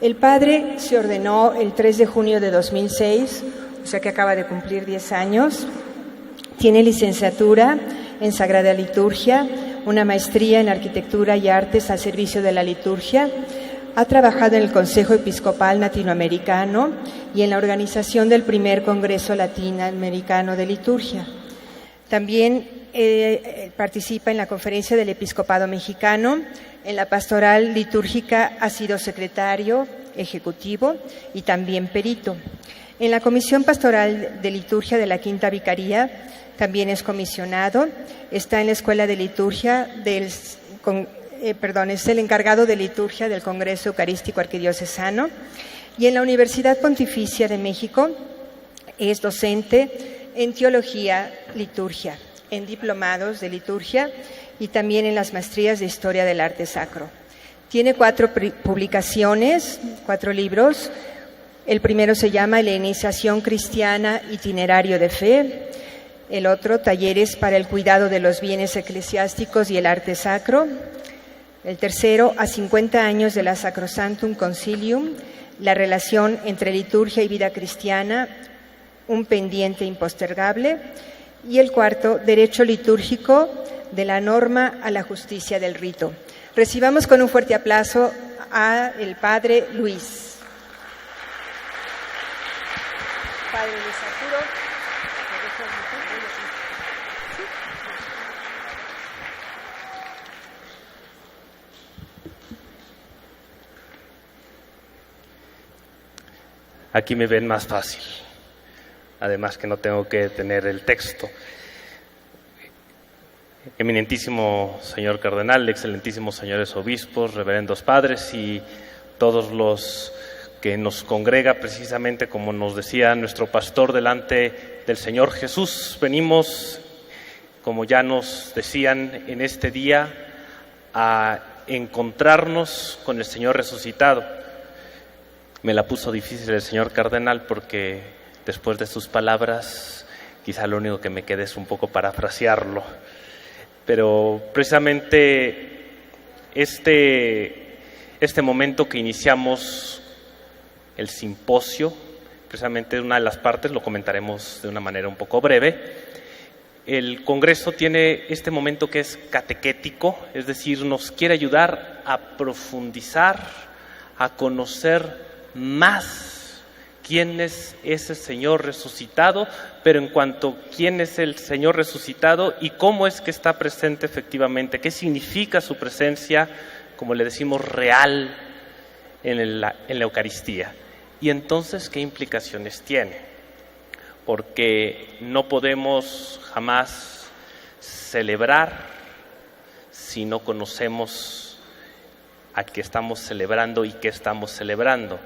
El padre se ordenó el 3 de junio de 2006, o sea que acaba de cumplir 10 años. Tiene licenciatura en Sagrada Liturgia, una maestría en Arquitectura y Artes al servicio de la liturgia. Ha trabajado en el Consejo Episcopal Latinoamericano y en la organización del primer Congreso Latinoamericano de Liturgia. También participa en la Conferencia del Episcopado Mexicano. En la Pastoral Litúrgica ha sido secretario ejecutivo y también perito. En la Comisión Pastoral de Liturgia de la Quinta Vicaría también es comisionado. Está en la Escuela de Liturgia es el encargado de liturgia del Congreso Eucarístico Arquidiocesano. Y en la Universidad Pontificia de México es docente en Teología Liturgia, en diplomados de liturgia y también en las maestrías de Historia del Arte Sacro. Tiene 4 publicaciones, 4 libros. El primero se llama La Iniciación Cristiana, Itinerario de Fe. El otro, Talleres para el Cuidado de los Bienes Eclesiásticos y el Arte Sacro. El tercero, A 50 años de la Sacrosanctum Concilium, la relación entre liturgia y vida cristiana, un pendiente impostergable. Y el cuarto, Derecho litúrgico, de la norma a la justicia del rito. Recibamos con un fuerte aplauso al Padre Luis. Padre Luis Arturo. Aquí me ven más fácil, además que no tengo que tener el texto. Eminentísimo señor cardenal, excelentísimos señores obispos, reverendos padres y todos los que nos congrega precisamente como nos decía nuestro pastor delante del Señor Jesús. Venimos, como ya nos decían en este día, a encontrarnos con el Señor resucitado. Me la puso difícil el señor cardenal porque después de sus palabras quizá lo único que me quede es un poco parafrasearlo. Pero precisamente este momento que iniciamos el simposio, precisamente una de las partes, lo comentaremos de una manera un poco breve. El Congreso tiene este momento que es catequético, es decir, nos quiere ayudar a profundizar, a conocer más quién es ese Señor resucitado, pero en cuanto a quién es el Señor resucitado y cómo es que está presente efectivamente, qué significa su presencia, como le decimos, real en la Eucaristía. Y entonces, ¿qué implicaciones tiene? Porque no podemos jamás celebrar si no conocemos a qué estamos celebrando y qué estamos celebrando.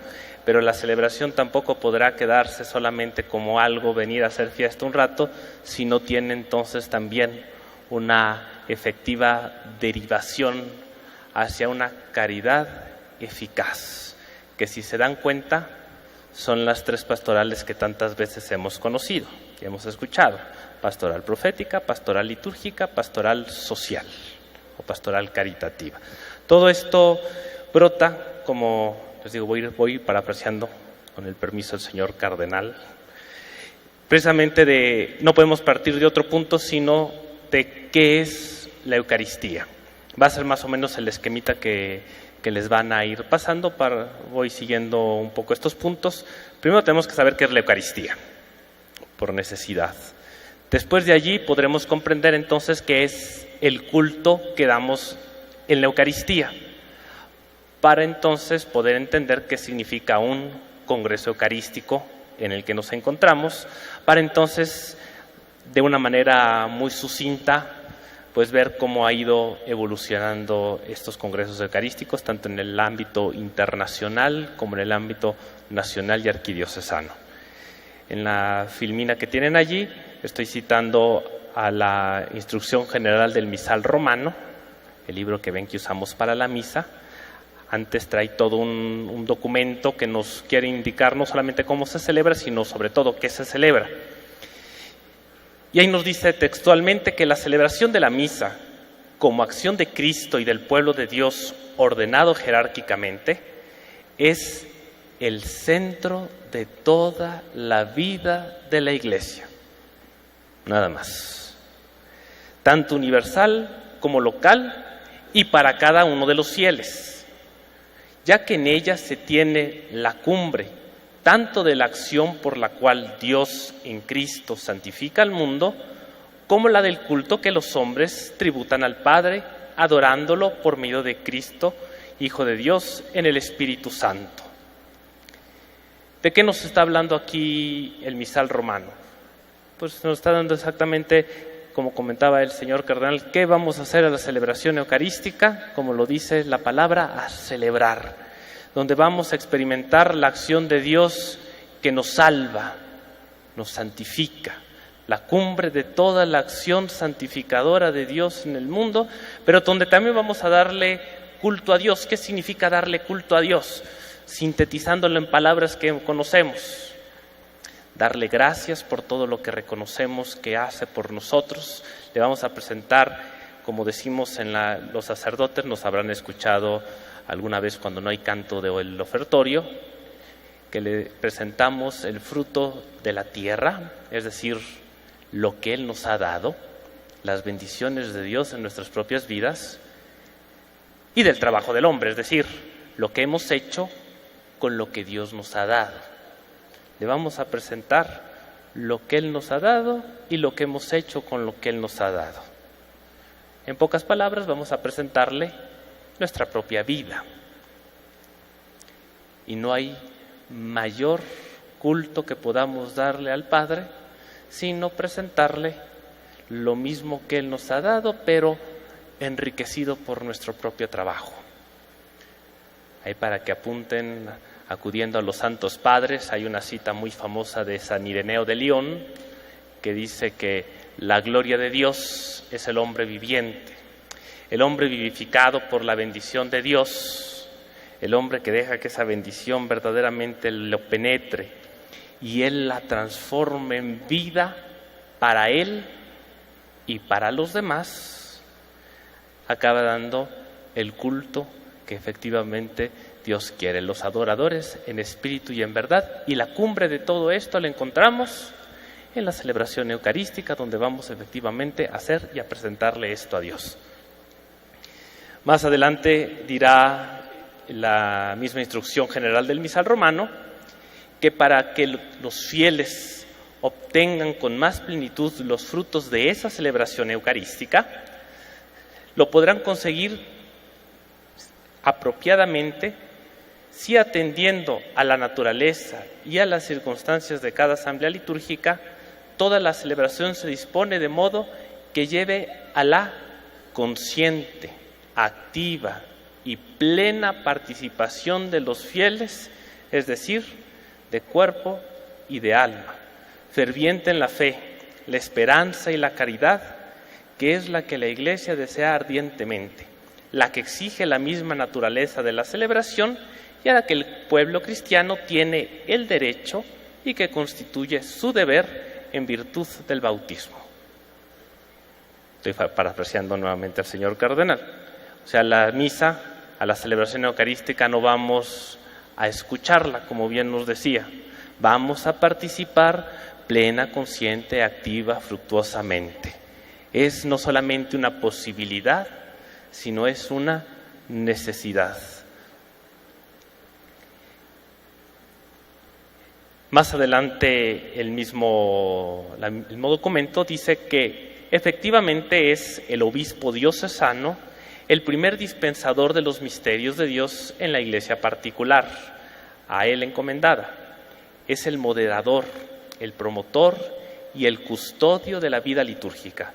Pero la celebración tampoco podrá quedarse solamente como algo, venir a hacer fiesta un rato, si no tiene entonces también una efectiva derivación hacia una caridad eficaz, que si se dan cuenta son las 3 pastorales que tantas veces hemos conocido, que hemos escuchado: pastoral profética, pastoral litúrgica, pastoral social o pastoral caritativa. Todo esto brota, como les digo, voy parafraseando con el permiso del señor cardenal, precisamente no podemos partir de otro punto, sino de qué es la Eucaristía. Va a ser más o menos el esquemita que les van a ir pasando, voy siguiendo un poco estos puntos. Primero tenemos que saber qué es la Eucaristía, por necesidad. Después de allí podremos comprender entonces qué es el culto que damos en la Eucaristía, para entonces poder entender qué significa un congreso eucarístico en el que nos encontramos, para entonces, de una manera muy sucinta, pues ver cómo ha ido evolucionando estos congresos eucarísticos, tanto en el ámbito internacional como en el ámbito nacional y arquidiocesano. En la filmina que tienen allí, estoy citando a la Instrucción General del Misal Romano, el libro que ven que usamos para la misa. Antes trae todo un documento que nos quiere indicar no solamente cómo se celebra, sino sobre todo qué se celebra. Y ahí nos dice textualmente que la celebración de la misa, como acción de Cristo y del pueblo de Dios ordenado jerárquicamente, es el centro de toda la vida de la Iglesia. Nada más. Tanto universal como local y para cada uno de los fieles, ya que en ella se tiene la cumbre tanto de la acción por la cual Dios en Cristo santifica al mundo, como la del culto que los hombres tributan al Padre, adorándolo por medio de Cristo, Hijo de Dios, en el Espíritu Santo. ¿De qué nos está hablando aquí el misal romano? Pues nos está dando exactamente, como comentaba el señor cardenal, ¿qué vamos a hacer a la celebración eucarística? Como lo dice la palabra, a celebrar, donde vamos a experimentar la acción de Dios que nos salva, nos santifica, la cumbre de toda la acción santificadora de Dios en el mundo, pero donde también vamos a darle culto a Dios. ¿Qué significa darle culto a Dios? Sintetizándolo en palabras que conocemos. Darle gracias por todo lo que reconocemos que hace por nosotros. Le vamos a presentar, como decimos los sacerdotes, nos habrán escuchado alguna vez cuando no hay canto del ofertorio, que le presentamos el fruto de la tierra, es decir, lo que Él nos ha dado, las bendiciones de Dios en nuestras propias vidas, y del trabajo del hombre, es decir, lo que hemos hecho con lo que Dios nos ha dado. Le vamos a presentar lo que Él nos ha dado y lo que hemos hecho con lo que Él nos ha dado. En pocas palabras, vamos a presentarle nuestra propia vida. Y no hay mayor culto que podamos darle al Padre sino presentarle lo mismo que Él nos ha dado, pero enriquecido por nuestro propio trabajo. Ahí para que apunten, acudiendo a los santos padres, hay una cita muy famosa de San Ireneo de León que dice que la gloria de Dios es el hombre viviente, el hombre vivificado por la bendición de Dios, el hombre que deja que esa bendición verdaderamente lo penetre y Él la transforme en vida para Él y para los demás, acaba dando el culto que efectivamente Dios quiere, los adoradores en espíritu y en verdad. Y la cumbre de todo esto la encontramos en la celebración eucarística, donde vamos efectivamente a hacer y a presentarle esto a Dios. Más adelante dirá la misma instrucción general del misal romano que para que los fieles obtengan con más plenitud los frutos de esa celebración eucarística, lo podrán conseguir apropiadamente si, atendiendo a la naturaleza y a las circunstancias de cada asamblea litúrgica, toda la celebración se dispone de modo que lleve a la consciente, activa y plena participación de los fieles, es decir, de cuerpo y de alma, ferviente en la fe, la esperanza y la caridad, que es la que la Iglesia desea ardientemente, la que exige la misma naturaleza de la celebración y a la que el pueblo cristiano tiene el derecho y que constituye su deber en virtud del bautismo. Estoy parafraseando nuevamente al señor cardenal. O sea, la misa, a la celebración eucarística, no vamos a escucharla, como bien nos decía. Vamos a participar plena, consciente, activa, fructuosamente. Es no solamente una posibilidad, sino es una necesidad. Más adelante el mismo documento dice que efectivamente es el obispo diocesano el primer dispensador de los misterios de Dios en la iglesia particular, a él encomendada. Es el moderador, el promotor y el custodio de la vida litúrgica,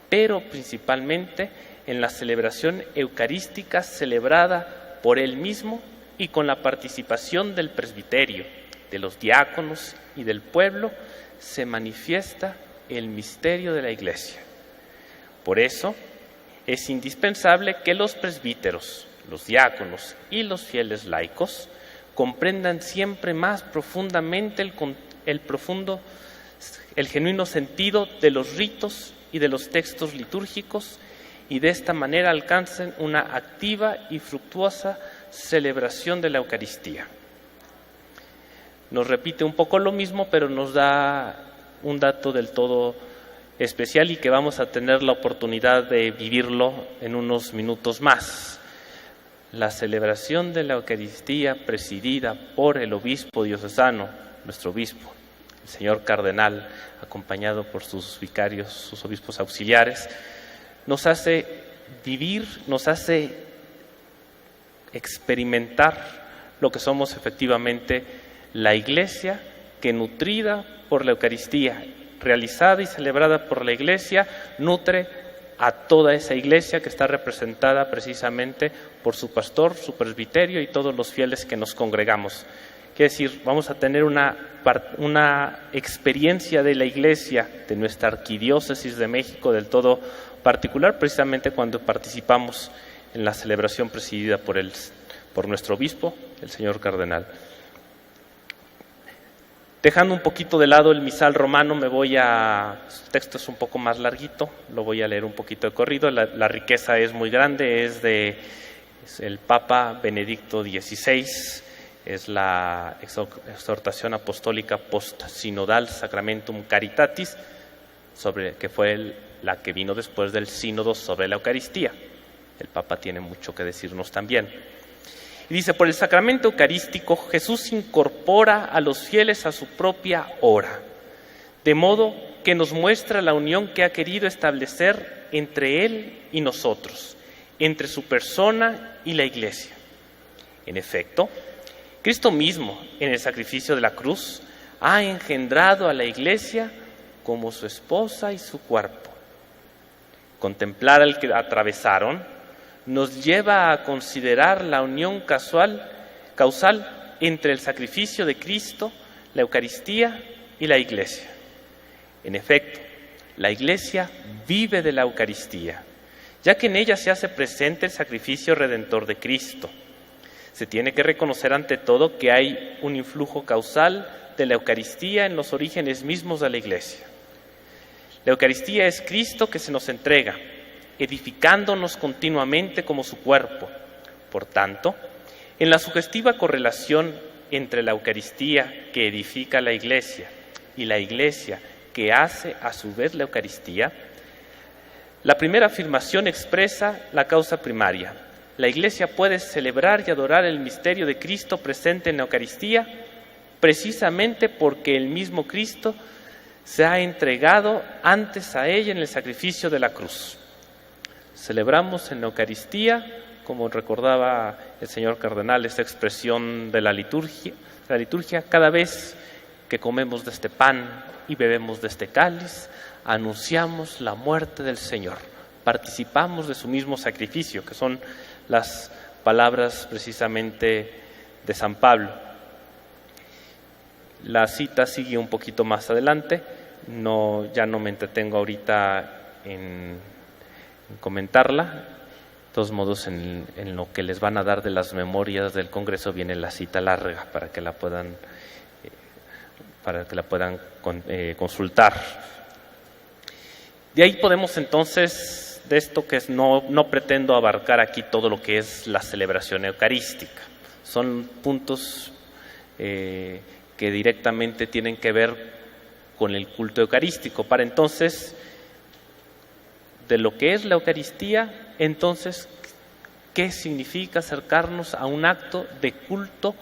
pero principalmente en la celebración eucarística celebrada por él mismo y con la participación del presbiterio, de los diáconos y del pueblo, se manifiesta el misterio de la Iglesia. Por eso es indispensable que los presbíteros, los diáconos y los fieles laicos comprendan siempre más profundamente el genuino sentido de los ritos y de los textos litúrgicos y de esta manera alcancen una activa y fructuosa celebración de la Eucaristía. Nos repite un poco lo mismo, pero nos da un dato del todo especial y que vamos a tener la oportunidad de vivirlo en unos minutos más. La celebración de la Eucaristía presidida por el obispo diocesano, nuestro obispo, el señor cardenal, acompañado por sus vicarios, sus obispos auxiliares, nos hace vivir, nos hace experimentar lo que somos efectivamente la Iglesia, que nutrida por la Eucaristía, realizada y celebrada por la Iglesia, nutre a toda esa Iglesia que está representada precisamente por su pastor, su presbiterio y todos los fieles que nos congregamos. Quiere decir, vamos a tener una experiencia de la Iglesia, de nuestra arquidiócesis de México del todo particular, precisamente cuando participamos en la celebración presidida por nuestro obispo, el señor cardenal. Dejando un poquito de lado el misal romano, su texto es un poco más larguito, lo voy a leer un poquito de corrido. La riqueza es muy grande, es el Papa Benedicto XVI, es la exhortación apostólica post-sinodal Sacramentum Caritatis, que fue la que vino después del sínodo sobre la Eucaristía. El Papa tiene mucho que decirnos también. Y dice, por el sacramento eucarístico Jesús incorpora a los fieles a su propia hora, de modo que nos muestra la unión que ha querido establecer entre Él y nosotros, entre su persona y la Iglesia. En efecto, Cristo mismo, en el sacrificio de la cruz, ha engendrado a la Iglesia como su esposa y su cuerpo. Contemplar al que atravesaron nos lleva a considerar la unión causal entre el sacrificio de Cristo, la Eucaristía y la Iglesia. En efecto, la Iglesia vive de la Eucaristía, ya que en ella se hace presente el sacrificio redentor de Cristo. Se tiene que reconocer ante todo que hay un influjo causal de la Eucaristía en los orígenes mismos de la Iglesia. La Eucaristía es Cristo que se nos entrega, edificándonos continuamente como su cuerpo. Por tanto, en la sugestiva correlación entre la Eucaristía que edifica la Iglesia y la Iglesia que hace a su vez la Eucaristía, la primera afirmación expresa la causa primaria. La Iglesia puede celebrar y adorar el misterio de Cristo presente en la Eucaristía precisamente porque el mismo Cristo se ha entregado antes a ella en el sacrificio de la cruz. Celebramos en la Eucaristía, como recordaba el señor cardenal, esta expresión de la liturgia, cada vez que comemos de este pan y bebemos de este cáliz, anunciamos la muerte del Señor, participamos de su mismo sacrificio, que son las palabras precisamente de San Pablo. La cita sigue un poquito más adelante, ya no me entretengo ahorita en comentarla. De todos modos, en lo que les van a dar de las memorias del Congreso viene la cita larga para que la puedan consultar. De ahí podemos entonces, de esto que no pretendo abarcar aquí todo lo que es la celebración eucarística, son puntos que directamente tienen que ver con el culto eucarístico. Para entonces, de lo que es la Eucaristía, entonces, ¿qué significa acercarnos a un acto de culto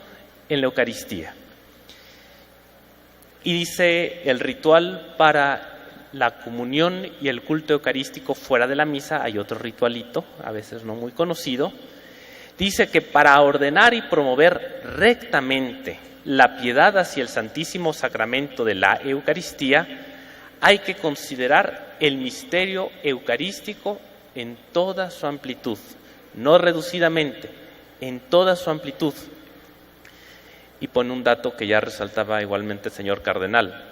en la Eucaristía? Y dice el ritual para la comunión y el culto eucarístico fuera de la misa, hay otro ritualito, a veces no muy conocido, dice que para ordenar y promover rectamente la piedad hacia el Santísimo Sacramento de la Eucaristía, hay que considerar el misterio eucarístico en toda su amplitud, no reducidamente, en toda su amplitud. Y pone un dato que ya resaltaba igualmente el señor cardenal.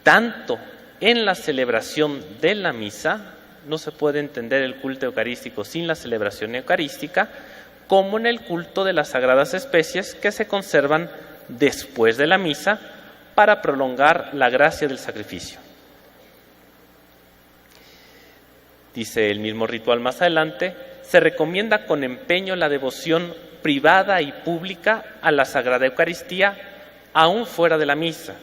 Tanto en la celebración de la misa, no se puede entender el culto eucarístico sin la celebración eucarística, como en el culto de las sagradas especies que se conservan después de la misa para prolongar la gracia del sacrificio. Dice el mismo ritual más adelante: se recomienda con empeño la devoción privada y pública a la Sagrada Eucaristía, aún fuera de la misa,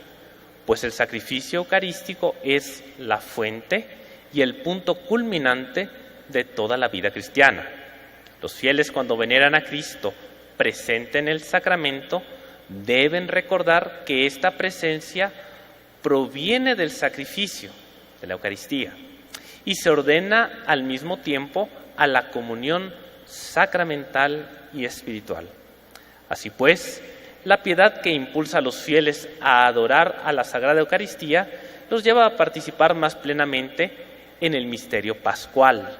pues el sacrificio eucarístico es la fuente y el punto culminante de toda la vida cristiana. Los fieles, cuando veneran a Cristo presente en el sacramento, deben recordar que esta presencia proviene del sacrificio de la Eucaristía y se ordena al mismo tiempo a la comunión sacramental y espiritual. Así pues, la piedad que impulsa a los fieles a adorar a la Sagrada Eucaristía los lleva a participar más plenamente en el misterio pascual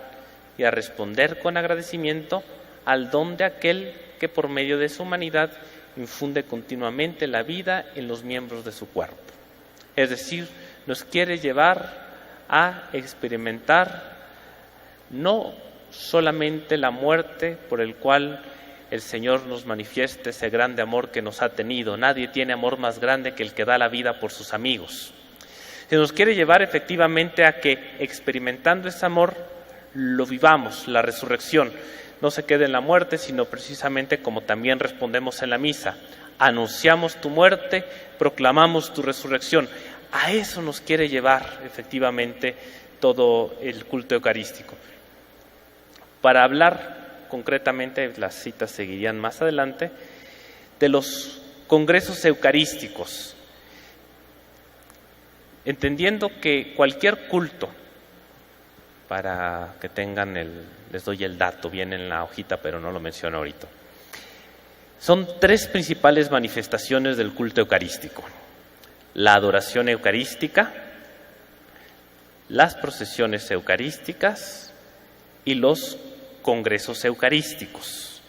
y a responder con agradecimiento al don de aquel que por medio de su humanidad infunde continuamente la vida en los miembros de su cuerpo. Es decir, nos quiere llevar a experimentar no solamente la muerte por el cual el Señor nos manifiesta ese grande amor que nos ha tenido. Nadie tiene amor más grande que el que da la vida por sus amigos. Se nos quiere llevar efectivamente a que, experimentando ese amor, lo vivamos, la resurrección. No se quede en la muerte, sino precisamente como también respondemos en la misa: anunciamos tu muerte, proclamamos tu resurrección. A eso nos quiere llevar efectivamente todo el culto eucarístico. Para hablar concretamente, las citas seguirían más adelante, de los congresos eucarísticos, entendiendo que cualquier culto, para que tengan les doy el dato, viene en la hojita pero no lo menciono ahorita, son tres principales manifestaciones del culto eucarístico: la adoración eucarística, las procesiones eucarísticas y los congresos eucarísticos.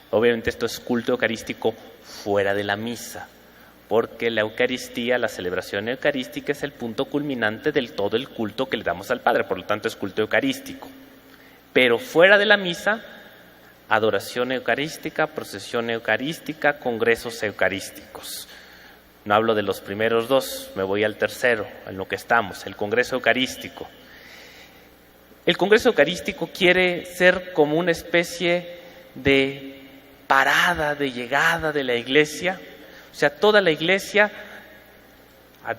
Obviamente esto es culto eucarístico fuera de la misa, porque la Eucaristía, la celebración eucarística, es el punto culminante del todo el culto que le damos al Padre, por lo tanto es culto eucarístico. Pero fuera de la misa, adoración eucarística, procesión eucarística, congresos eucarísticos. No hablo de los primeros dos, me voy al tercero, en lo que estamos, el congreso eucarístico. El congreso eucarístico quiere ser como una especie de parada, de llegada de la Iglesia. O sea, toda la Iglesia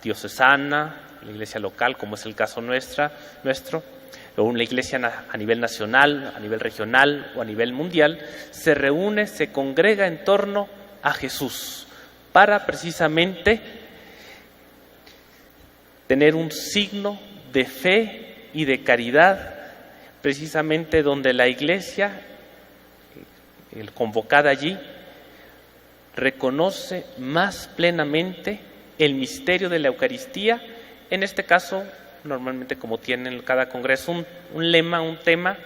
diocesana, la Iglesia local, como es el caso nuestro, o una Iglesia a nivel nacional, a nivel regional o a nivel mundial, se reúne, se congrega en torno a Jesús para precisamente tener un signo de fe y de caridad, precisamente donde la Iglesia, convocada allí, reconoce más plenamente el misterio de la Eucaristía. En este caso, normalmente, como tienen cada congreso un lema, un tema,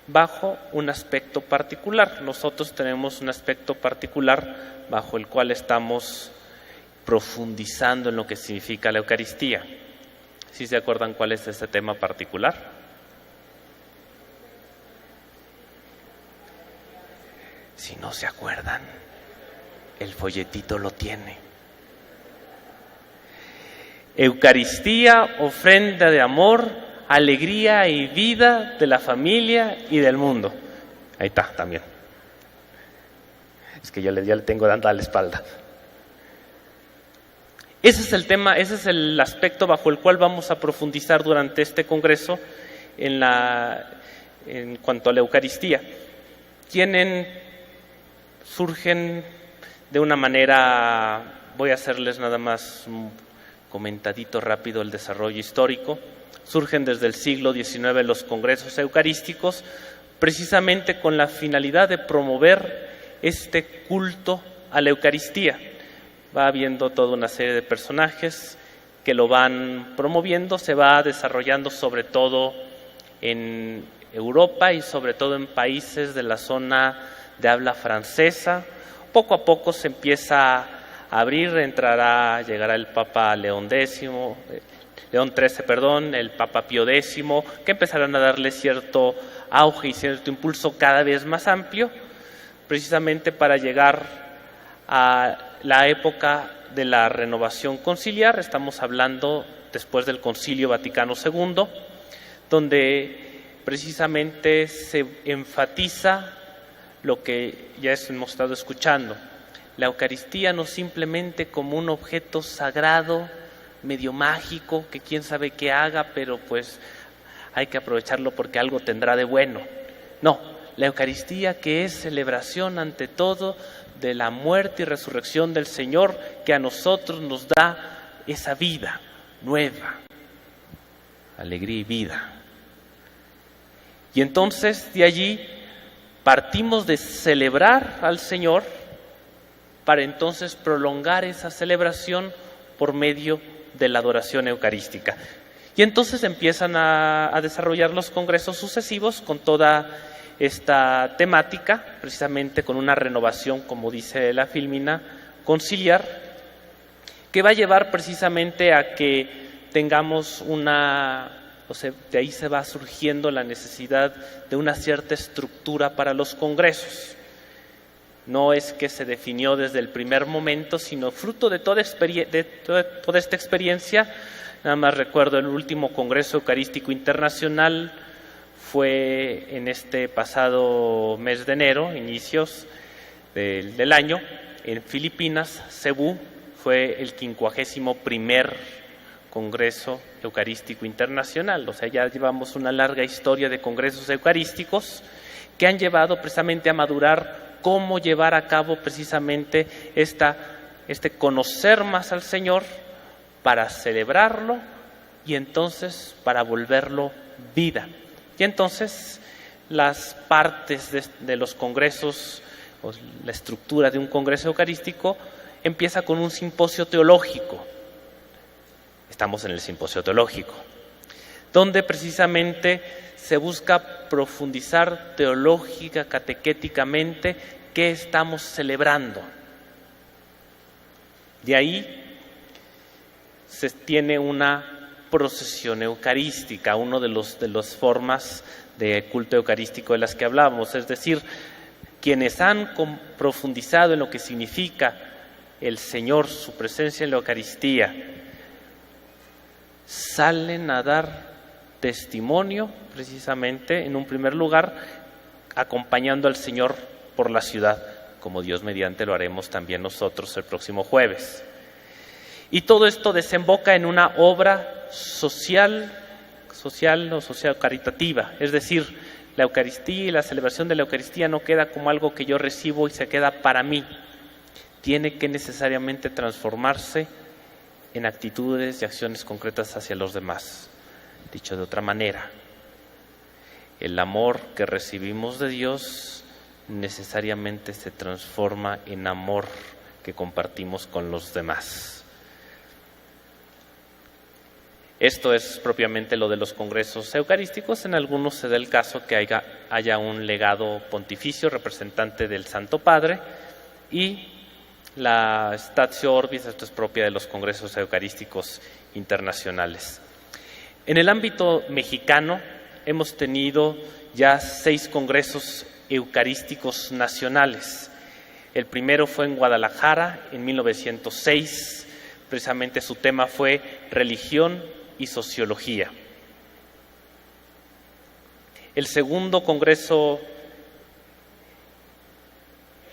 bajo un aspecto particular. Nosotros tenemos un aspecto particular bajo el cual estamos profundizando en lo que significa la Eucaristía. ¿Sí se acuerdan cuál es ese tema particular? Si no se acuerdan, el folletito lo tiene. Eucaristía, ofrenda de amor, alegría y vida de la familia y del mundo. Ahí está, también. Es que ya le tengo dando a la espalda. Ese es el tema, ese es el aspecto bajo el cual vamos a profundizar durante este congreso en cuanto a la Eucaristía. Surgen de una manera, voy a hacerles nada más un comentadito rápido el desarrollo histórico. Surgen desde el siglo XIX los congresos eucarísticos, precisamente con la finalidad de promover este culto a la Eucaristía. Va habiendo toda una serie de personajes que lo van promoviendo, se va desarrollando sobre todo en Europa y sobre todo en países de la zona de habla francesa. Poco a poco se empieza a abrir, llegará el Papa León XIII, el Papa Pío X, que empezarán a darle cierto auge y cierto impulso cada vez más amplio, precisamente para llegar a la época de la renovación conciliar. Estamos hablando después del Concilio Vaticano II, donde precisamente se enfatiza lo que ya hemos estado escuchando. La Eucaristía no simplemente como un objeto sagrado, medio mágico, que quién sabe qué haga, pero pues hay que aprovecharlo porque algo tendrá de bueno. No, la Eucaristía que es celebración ante todo de la muerte y resurrección del Señor, que a nosotros nos da esa vida nueva, alegría y vida. Y entonces de allí partimos de celebrar al Señor para entonces prolongar esa celebración por medio de la adoración eucarística. Y entonces empiezan a desarrollar los congresos sucesivos con toda esta temática, precisamente con una renovación, como dice la Filmina, conciliar, que va a llevar precisamente a que tengamos de ahí se va surgiendo la necesidad de una cierta estructura para los congresos. No es que se definió desde el primer momento, sino fruto de toda esta experiencia. Nada más recuerdo el último Congreso Eucarístico Internacional fue en este pasado mes de enero, inicios del año, en Filipinas, Cebú, fue el 51º Congreso Eucarístico Internacional. O sea, ya llevamos una larga historia de congresos eucarísticos que han llevado precisamente a madurar cómo llevar a cabo precisamente este conocer más al Señor para celebrarlo y entonces para volverlo vida. Y entonces las partes de los congresos, o la estructura de un congreso eucarístico, empieza con un simposio teológico. Estamos en el simposio teológico, donde precisamente se busca profundizar teológica, catequéticamente, qué estamos celebrando. De ahí se tiene una procesión eucarística, uno de las formas de culto eucarístico de las que hablábamos, es decir, quienes han profundizado en lo que significa el Señor, su presencia en la Eucaristía, salen a dar testimonio precisamente en un primer lugar acompañando al Señor por la ciudad, como Dios mediante lo haremos también nosotros el próximo jueves. Y todo esto desemboca en una obra social o social caritativa, es decir, la Eucaristía y la celebración de la Eucaristía no queda como algo que yo recibo y se queda para mí, tiene que necesariamente transformarse en actitudes y acciones concretas hacia los demás. Dicho de otra manera, el amor que recibimos de Dios necesariamente se transforma en amor que compartimos con los demás. Esto es propiamente lo de los congresos eucarísticos. En algunos se da el caso que haya un legado pontificio representante del Santo Padre y la Statio Orbis, esto es propia de los congresos eucarísticos internacionales. En el ámbito mexicano hemos tenido ya 6 congresos eucarísticos nacionales. El primero fue en Guadalajara en 1906, precisamente su tema fue religión y sociología. El segundo congreso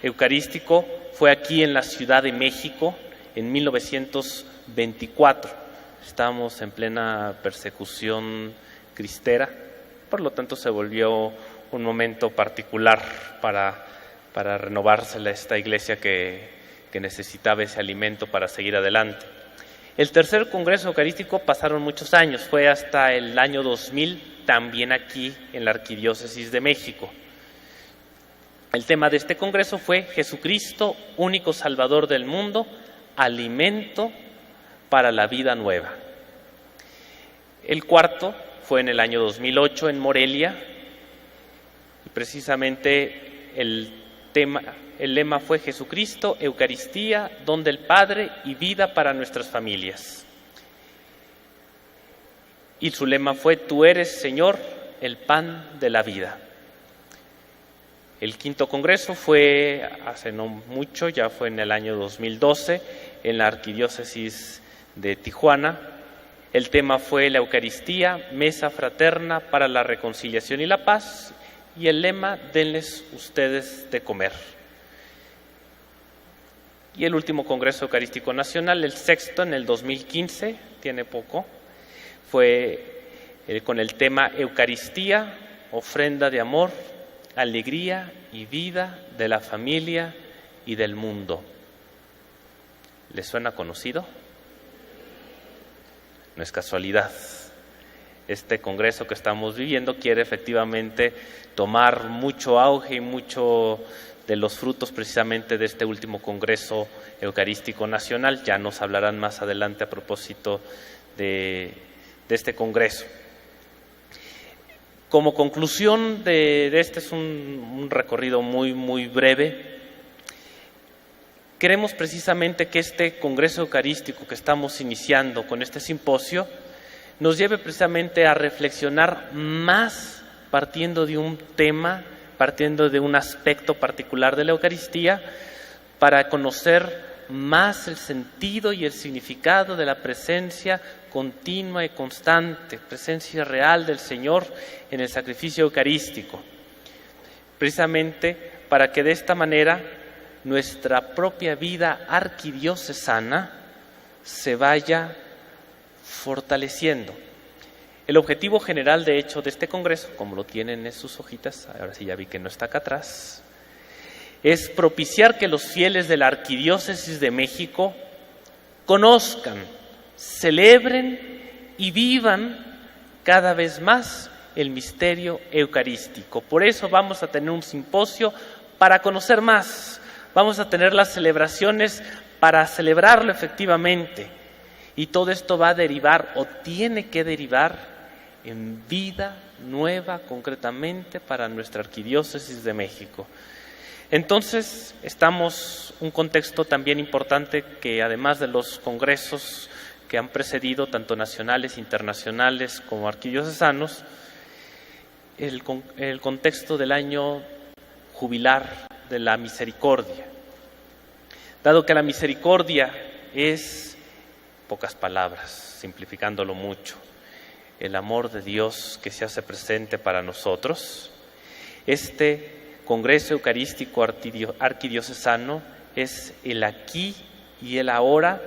eucarístico fue aquí en la Ciudad de México en 1924. Estábamos en plena persecución cristera, por lo tanto se volvió un momento particular para renovarse esta iglesia que necesitaba ese alimento para seguir adelante. El tercer congreso eucarístico pasaron muchos años, fue hasta el año 2000, también aquí en la Arquidiócesis de México. El tema de este congreso fue Jesucristo, único Salvador del mundo, alimento para la vida nueva. El cuarto fue en el año 2008 en Morelia y precisamente el lema fue Jesucristo, Eucaristía, don del Padre y vida para nuestras familias. Y su lema fue Tú eres, Señor, el pan de la vida. El quinto congreso fue hace no mucho, ya fue en el año 2012, en la Arquidiócesis de Tijuana, El tema fue la Eucaristía, mesa fraterna para la reconciliación y la paz, y el lema, denles ustedes de comer. Y el último Congreso Eucarístico Nacional, el sexto en el 2015, tiene poco, fue con el tema Eucaristía, ofrenda de amor, alegría y vida de la familia y del mundo. ¿Les suena conocido? No es casualidad. Este congreso que estamos viviendo quiere efectivamente tomar mucho auge y mucho de los frutos precisamente de este último Congreso Eucarístico Nacional. Ya nos hablarán más adelante a propósito de este congreso. Como conclusión de este es un recorrido muy breve. Queremos precisamente que este Congreso Eucarístico que estamos iniciando con este simposio nos lleve precisamente a reflexionar más partiendo de un tema, partiendo de un aspecto particular de la Eucaristía, para conocer más el sentido y el significado de la presencia continua y constante, presencia real del Señor en el sacrificio eucarístico. Precisamente para que de esta manera nuestra propia vida arquidiocesana se vaya fortaleciendo. El objetivo general, de hecho, de este congreso, como lo tienen en sus hojitas, ahora sí ya vi que no está acá atrás, es propiciar que los fieles de la Arquidiócesis de México conozcan, celebren y vivan cada vez más el misterio eucarístico. Por eso vamos a tener un simposio para conocer más. Vamos a tener las celebraciones para celebrarlo efectivamente. Y todo esto va a derivar o tiene que derivar en vida nueva concretamente para nuestra Arquidiócesis de México. Entonces, estamos un contexto también importante que además de los congresos que han precedido, tanto nacionales, internacionales como arquidiocesanos, el contexto del año jubilar de la misericordia. Dado que la misericordia es, pocas palabras, simplificándolo mucho, el amor de Dios que se hace presente para nosotros, este Congreso Eucarístico Arquidiocesano es el aquí y el ahora,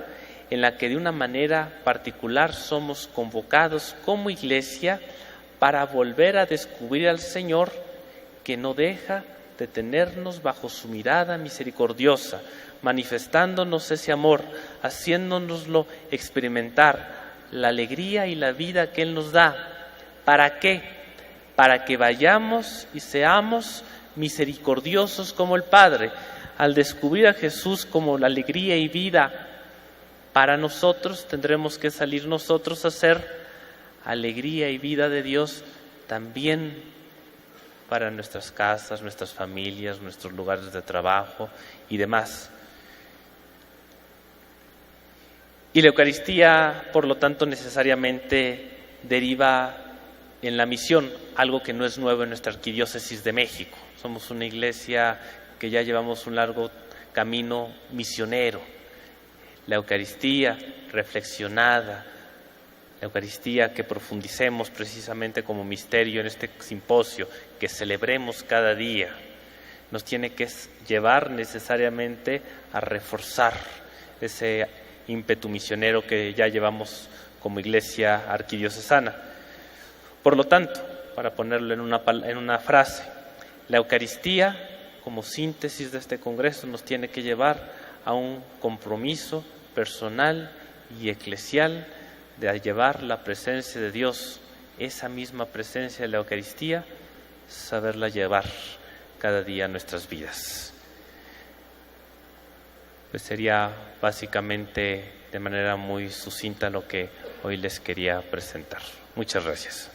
en la que de una manera particular somos convocados como Iglesia para volver a descubrir al Señor, que no deja de tenernos bajo su mirada misericordiosa, manifestándonos ese amor, haciéndonoslo experimentar, la alegría y la vida que Él nos da. ¿Para qué? Para que vayamos y seamos misericordiosos como el Padre. Al descubrir a Jesús como la alegría y vida para nosotros, tendremos que salir nosotros a ser alegría y vida de Dios también para nuestras casas, nuestras familias, nuestros lugares de trabajo y demás. Y la Eucaristía, por lo tanto, necesariamente deriva en la misión, algo que no es nuevo en nuestra Arquidiócesis de México. Somos una iglesia que ya llevamos un largo camino misionero. La Eucaristía reflexionada, la Eucaristía que profundicemos precisamente como misterio en este simposio, que celebremos cada día, nos tiene que llevar necesariamente a reforzar ese ímpetu misionero que ya llevamos como iglesia arquidiocesana. Por lo tanto, para ponerlo en una frase, la Eucaristía, como síntesis de este congreso, nos tiene que llevar a un compromiso personal y eclesial de llevar la presencia de Dios, esa misma presencia de la Eucaristía, saberla llevar cada día a nuestras vidas. Pues sería básicamente de manera muy sucinta lo que hoy les quería presentar. Muchas gracias.